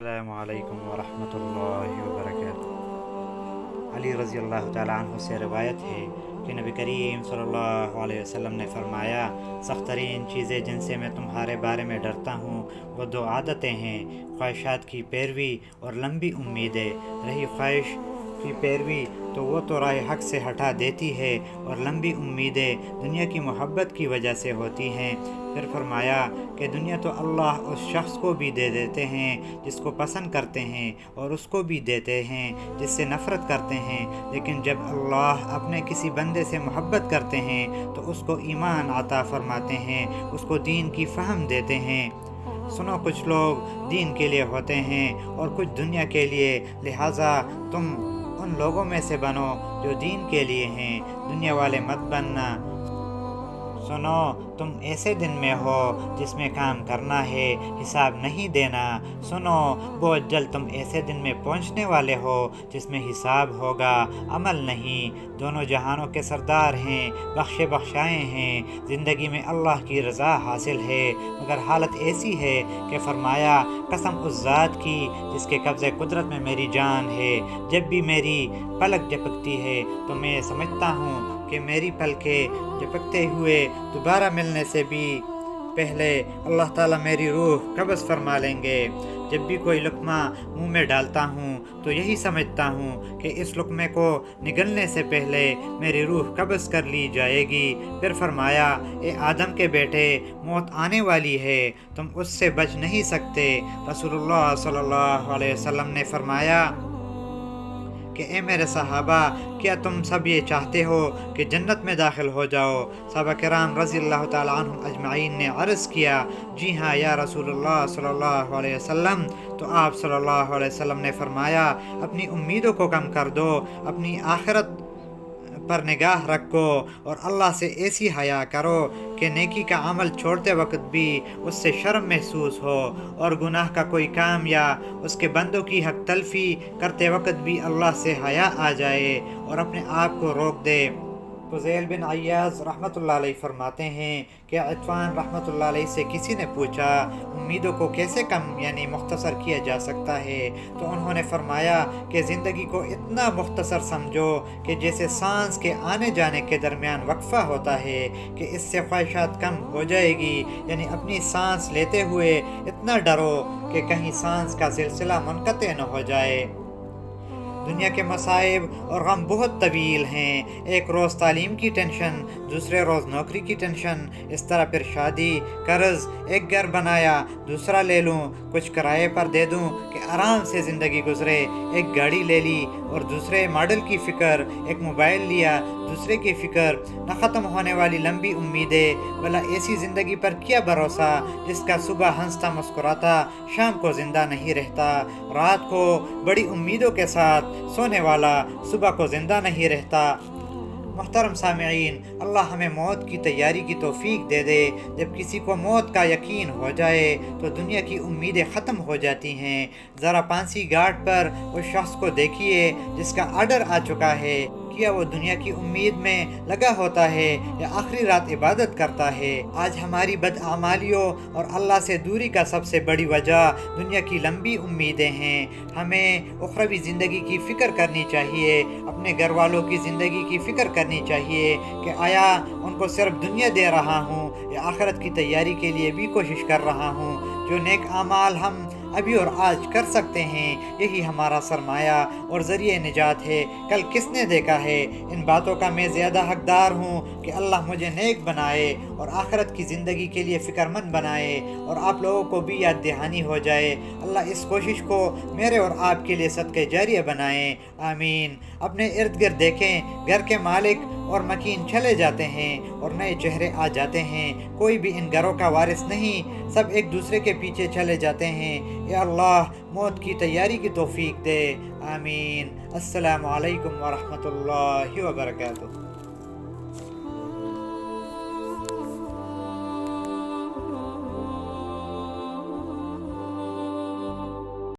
السلام علیکم ورحمۃ اللہ وبرکاتہ۔ علی رضی اللہ تعالیٰ عنہ سے روایت ہے کہ نبی کریم صلی اللہ علیہ وسلم نے فرمایا، سخت ترین چیزیں جن سے میں تمہارے بارے میں ڈرتا ہوں وہ دو عادتیں ہیں، خواہشات کی پیروی اور لمبی امیدیں۔ رہی خواہش کی پیروی تو وہ تو راہ حق سے ہٹا دیتی ہے، اور لمبی امیدیں دنیا کی محبت کی وجہ سے ہوتی ہیں۔ پھر فرمایا کہ دنیا تو اللہ اس شخص کو بھی دے دیتے ہیں جس کو پسند کرتے ہیں، اور اس کو بھی دیتے ہیں جس سے نفرت کرتے ہیں، لیکن جب اللہ اپنے کسی بندے سے محبت کرتے ہیں تو اس کو ایمان عطا فرماتے ہیں، اس کو دین کی فہم دیتے ہیں۔ سنو، کچھ لوگ دین کے لیے ہوتے ہیں اور کچھ دنیا کے لیے، لہٰذا تم ان لوگوں میں سے بنو جو دین کے لیے ہیں، دنیا والے مت بننا۔ سنو، تم ایسے دن میں ہو جس میں کام کرنا ہے، حساب نہیں دینا۔ سنو، بہت جلد تم ایسے دن میں پہنچنے والے ہو جس میں حساب ہوگا، عمل نہیں۔ دونوں جہانوں کے سردار ہیں، بخشے بخشائے ہیں، زندگی میں اللہ کی رضا حاصل ہے، مگر حالت ایسی ہے کہ فرمایا، قسم اس ذات کی جس کے قبضۂ قدرت میں میری جان ہے، جب بھی میری پلک جھپکتی ہے تو میں سمجھتا ہوں کہ میری پلکیں جھپکتے ہوئے دوبارہ ملنے سے بھی پہلے اللہ تعالیٰ میری روح قبض فرما لیں گے۔ جب بھی کوئی لقمہ منہ میں ڈالتا ہوں تو یہی سمجھتا ہوں کہ اس لقمے کو نگلنے سے پہلے میری روح قبض کر لی جائے گی۔ پھر فرمایا، اے آدم کے بیٹے، موت آنے والی ہے، تم اس سے بچ نہیں سکتے۔ رسول اللہ صلی اللہ علیہ وسلم نے فرمایا کہ اے میرے صحابہ، کیا تم سب یہ چاہتے ہو کہ جنت میں داخل ہو جاؤ؟ صحابہ کرام رضی اللہ تعالیٰ عنہم اجمعین نے عرض کیا، جی ہاں یا رسول اللہ صلی اللہ علیہ وسلم۔ تو آپ صلی اللہ علیہ وسلم نے فرمایا، اپنی امیدوں کو کم کر دو، اپنی آخرت پر نگاہ رکھو، اور اللہ سے ایسی حیا کرو کہ نیکی کا عمل چھوڑتے وقت بھی اس سے شرم محسوس ہو، اور گناہ کا کوئی کام یا اس کے بندوں کی حق تلفی کرتے وقت بھی اللہ سے حیا آ جائے اور اپنے آپ کو روک دے۔ فضیل بن عیاض رحمۃ اللہ علیہ فرماتے ہیں کہ عطفان رحمۃ اللہ علیہ سے کسی نے پوچھا، امیدوں کو کیسے کم یعنی مختصر کیا جا سکتا ہے؟ تو انہوں نے فرمایا کہ زندگی کو اتنا مختصر سمجھو کہ جیسے سانس کے آنے جانے کے درمیان وقفہ ہوتا ہے، کہ اس سے خواہشات کم ہو جائے گی، یعنی اپنی سانس لیتے ہوئے اتنا ڈرو کہ کہیں سانس کا سلسلہ منقطع نہ ہو جائے۔ دنیا کے مصائب اور غم بہت طویل ہیں، ایک روز تعلیم کی ٹینشن، دوسرے روز نوکری کی ٹینشن، اس طرح پھر شادی، قرض، ایک گھر بنایا دوسرا لے لوں، کچھ کرائے پر دے دوں کہ آرام سے زندگی گزرے، ایک گاڑی لے لی اور دوسرے ماڈل کی فکر، ایک موبائل لیا دوسرے کی فکر، نہ ختم ہونے والی لمبی امیدیں۔ بھلا ایسی زندگی پر کیا بھروسہ جس کا صبح ہنستا مسکراتا شام کو زندہ نہیں رہتا، رات کو بڑی امیدوں کے ساتھ سونے والا صبح کو زندہ نہیں رہتا۔ محترم سامعین، اللہ ہمیں موت کی تیاری کی توفیق دے دے۔ جب کسی کو موت کا یقین ہو جائے تو دنیا کی امیدیں ختم ہو جاتی ہیں۔ ذرا پانسی گھاٹ پر اس شخص کو دیکھیے جس کا آرڈر آ چکا ہے، کیا وہ دنیا کی امید میں لگا ہوتا ہے یا آخری رات عبادت کرتا ہے؟ آج ہماری بدعمالیوں اور اللہ سے دوری کا سب سے بڑی وجہ دنیا کی لمبی امیدیں ہیں۔ ہمیں اخروی زندگی کی فکر کرنی چاہیے، اپنے گھر والوں کی زندگی کی فکر کرنی چاہیے کہ آیا ان کو صرف دنیا دے رہا ہوں یا آخرت کی تیاری کے لیے بھی کوشش کر رہا ہوں۔ جو نیک اعمال ہم ابھی اور آج کر سکتے ہیں، یہی ہمارا سرمایہ اور ذریعہ نجات ہے۔ کل کس نے دیکھا ہے؟ ان باتوں کا میں زیادہ حقدار ہوں کہ اللہ مجھے نیک بنائے اور آخرت کی زندگی کے لیے فکر مند بنائے، اور آپ لوگوں کو بھی یاد دہانی ہو جائے۔ اللہ اس کوشش کو میرے اور آپ کے لیے صدقہ جاریہ بنائے، آمین۔ اپنے ارد گرد دیکھیں، گھر کے مالک اور مکین چلے جاتے ہیں اور نئے چہرے آ جاتے ہیں، کوئی بھی ان گھروں کا وارث نہیں، سب ایک دوسرے کے پیچھے چلے جاتے ہیں۔ یا اللہ موت کی تیاری کی توفیق دے، آمین۔ السلام علیکم ورحمۃ اللہ وبرکاتہ۔